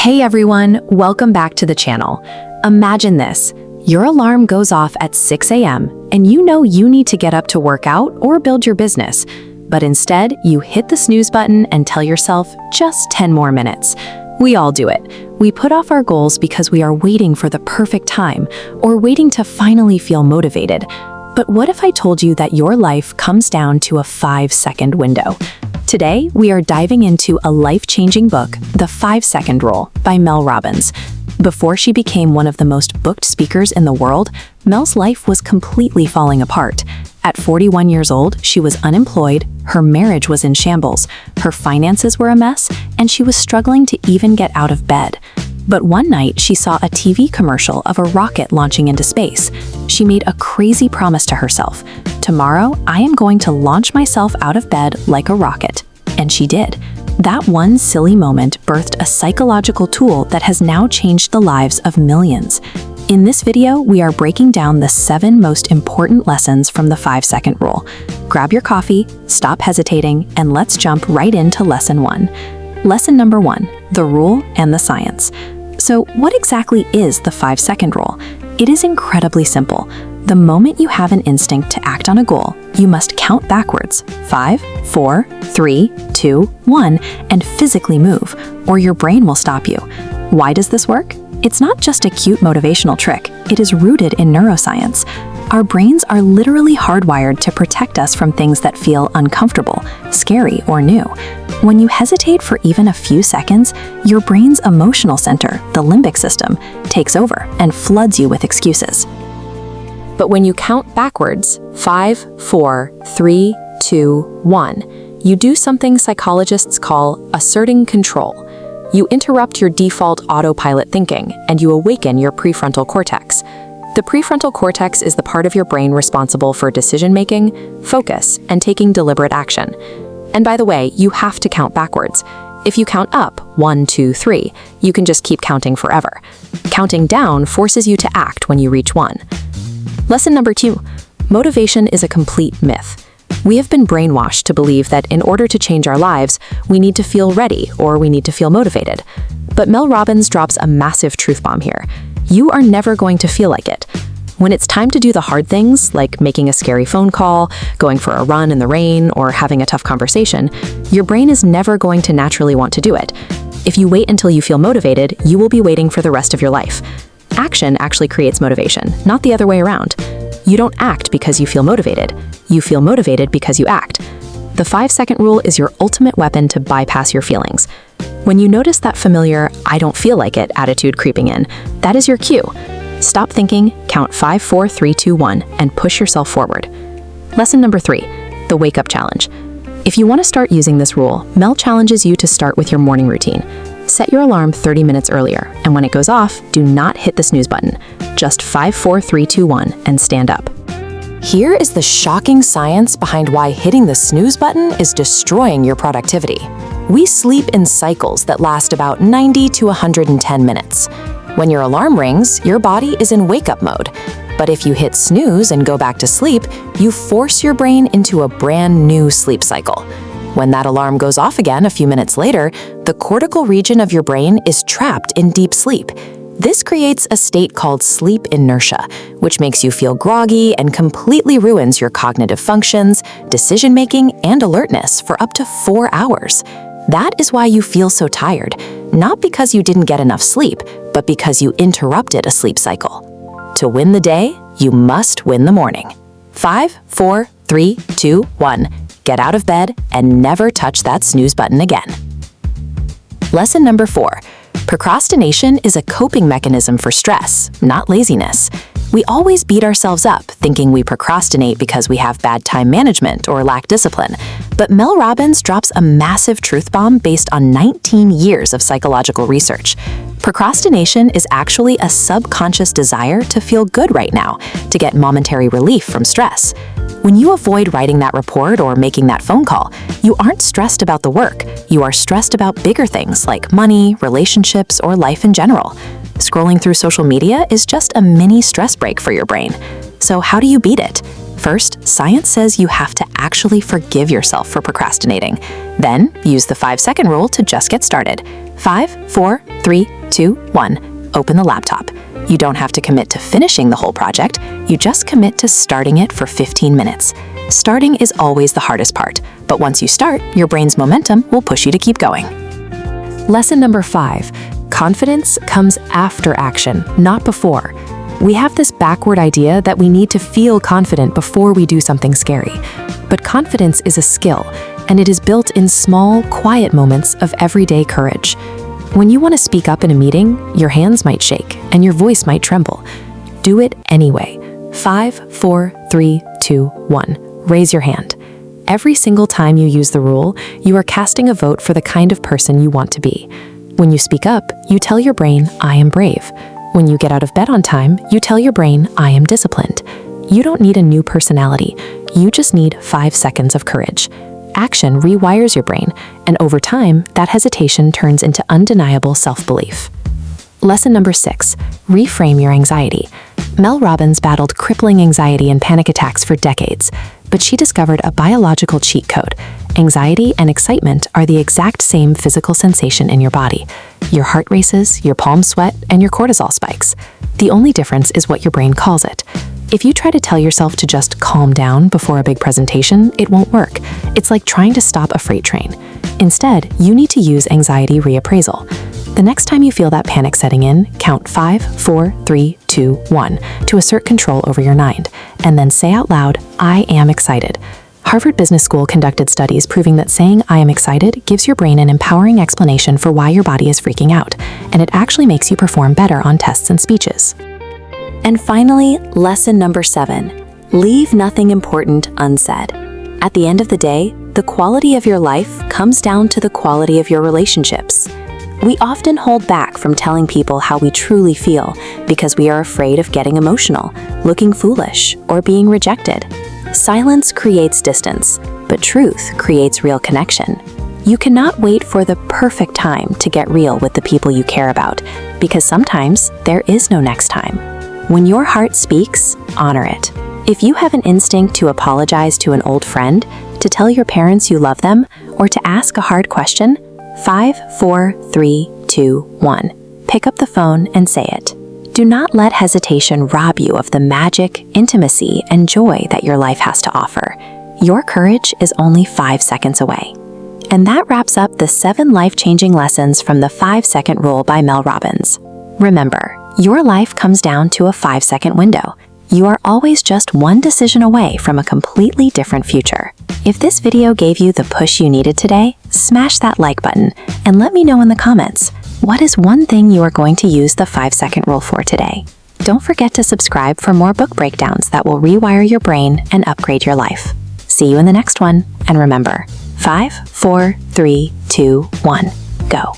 Hey everyone, welcome back to the channel. Imagine this, your alarm goes off at 6 a.m. and you know you need to get up to work out or build your business. But instead, you hit the snooze button and tell yourself just 10 more minutes. We all do it. We put off our goals because we are waiting for the perfect time or waiting to finally feel motivated. But what if I told you that your life comes down to a 5-second window? Today, we are diving into a life-changing book, The 5-Second Rule by Mel Robbins. Before she became one of the most booked speakers in the world, Mel's life was completely falling apart. At 41 years old, she was unemployed, her marriage was in shambles, her finances were a mess, and she was struggling to even get out of bed. But one night, she saw a TV commercial of a rocket launching into space. She made a crazy promise to herself. Tomorrow, I am going to launch myself out of bed like a rocket. And she did. That one silly moment birthed a psychological tool that has now changed the lives of millions. In this video, we are breaking down the 7 most important lessons from the 5-second rule. Grab your coffee, stop hesitating, and let's jump right into lesson 1. Lesson number 1, the rule and the science. So what exactly is the 5-second rule? It is incredibly simple. The moment you have an instinct to act on a goal, you must count backwards, 5, 4, 3, 2, 1, and physically move, or your brain will stop you. Why does this work? It's not just a cute motivational trick, it is rooted in neuroscience. Our brains are literally hardwired to protect us from things that feel uncomfortable, scary, or new. When you hesitate for even a few seconds, your brain's emotional center, the limbic system, takes over and floods you with excuses. But when you count backwards, 5, 4, 3, 2, 1, you do something psychologists call asserting control. You interrupt your default autopilot thinking, and you awaken your prefrontal cortex. The prefrontal cortex is the part of your brain responsible for decision-making, focus, and taking deliberate action. And by the way, you have to count backwards. If you count up, 1, 2, 3, you can just keep counting forever. Counting down forces you to act when you reach 1. Lesson number 2, motivation is a complete myth. We have been brainwashed to believe that in order to change our lives, we need to feel ready or we need to feel motivated. But Mel Robbins drops a massive truth bomb here. You are never going to feel like it. When it's time to do the hard things, like making a scary phone call, going for a run in the rain, or having a tough conversation, your brain is never going to naturally want to do it. If you wait until you feel motivated, you will be waiting for the rest of your life. Action actually creates motivation, not the other way around. You don't act because you feel motivated. You feel motivated because you act. The 5-second rule is your ultimate weapon to bypass your feelings. When you notice that familiar, I don't feel like it attitude creeping in, that is your cue. Stop thinking, count 5, 4, 3, 2, 1, and push yourself forward. Lesson number 3, the wake-up challenge. If you want to start using this rule, Mel challenges you to start with your morning routine. Set your alarm 30 minutes earlier, and when it goes off, do not hit the snooze button. Just 5, 4, 3, 2, 1, and stand up. Here is the shocking science behind why hitting the snooze button is destroying your productivity. We sleep in cycles that last about 90 to 110 minutes. When your alarm rings, your body is in wake-up mode. But if you hit snooze and go back to sleep, you force your brain into a brand new sleep cycle. When that alarm goes off again a few minutes later, the cortical region of your brain is trapped in deep sleep. This creates a state called sleep inertia, which makes you feel groggy and completely ruins your cognitive functions, decision-making, and alertness for up to 4 hours. That is why you feel so tired, not because you didn't get enough sleep, but because you interrupted a sleep cycle. To win the day, you must win the morning. 5, 4, 3, 2, 1. Get out of bed and never touch that snooze button again. Lesson number 4. Procrastination is a coping mechanism for stress, not laziness. We always beat ourselves up, thinking we procrastinate because we have bad time management or lack discipline. But Mel Robbins drops a massive truth bomb based on 19 years of psychological research. Procrastination is actually a subconscious desire to feel good right now, to get momentary relief from stress. When you avoid writing that report or making that phone call, you aren't stressed about the work. You are stressed about bigger things like money, relationships, or life in general. Scrolling through social media is just a mini stress break for your brain. So how do you beat it? First, science says you have to actually forgive yourself for procrastinating. Then, use the 5-second rule to just get started. 5, 4, 3, 2, 1. Open the laptop. You don't have to commit to finishing the whole project. You just commit to starting it for 15 minutes. Starting is always the hardest part, but once you start, your brain's momentum will push you to keep going. Lesson number 5. Confidence comes after action, not before. We have this backward idea that we need to feel confident before we do something scary. But confidence is a skill, and it is built in small, quiet moments of everyday courage. When you want to speak up in a meeting, your hands might shake and your voice might tremble. Do it anyway. 5, 4, 3, 2, 1. Raise your hand. Every single time you use the rule, you are casting a vote for the kind of person you want to be. When you speak up, you tell your brain, I am brave. When you get out of bed on time, you tell your brain, I am disciplined. You don't need a new personality. You just need 5 seconds of courage. Action rewires your brain, and over time, that hesitation turns into undeniable self-belief. Lesson number 6. Reframe your anxiety. Mel Robbins battled crippling anxiety and panic attacks for decades, but she discovered a biological cheat code. Anxiety and excitement are the exact same physical sensation in your body. Your heart races, your palms sweat, and your cortisol spikes. The only difference is what your brain calls it. If you try to tell yourself to just calm down before a big presentation, it won't work. It's like trying to stop a freight train. Instead, you need to use anxiety reappraisal. The next time you feel that panic setting in, count 5, 4, 3, 2, 1 to assert control over your mind, and then say out loud, I am excited. Harvard Business School conducted studies proving that saying I am excited gives your brain an empowering explanation for why your body is freaking out, and it actually makes you perform better on tests and speeches. And finally, lesson number 7. Leave nothing important unsaid. At the end of the day, the quality of your life comes down to the quality of your relationships. We often hold back from telling people how we truly feel because we are afraid of getting emotional, looking foolish, or being rejected. Silence creates distance, but truth creates real connection. You cannot wait for the perfect time to get real with the people you care about, because sometimes there is no next time. When your heart speaks, honor it. If you have an instinct to apologize to an old friend, to tell your parents you love them, or to ask a hard question, 5, 4, 3, 2, 1. Pick up the phone and say it. Do not let hesitation rob you of the magic, intimacy, and joy that your life has to offer. Your courage is only 5 seconds away. And that wraps up the 7 life-changing lessons from the 5-second rule by Mel Robbins. Remember, your life comes down to a 5-second window. You are always just one decision away from a completely different future. If this video gave you the push you needed today, smash that like button and let me know in the comments, what is one thing you are going to use the 5-second rule for today? Don't forget to subscribe for more book breakdowns that will rewire your brain and upgrade your life. See you in the next one, and remember, 5, 4, 3, 2, 1, go.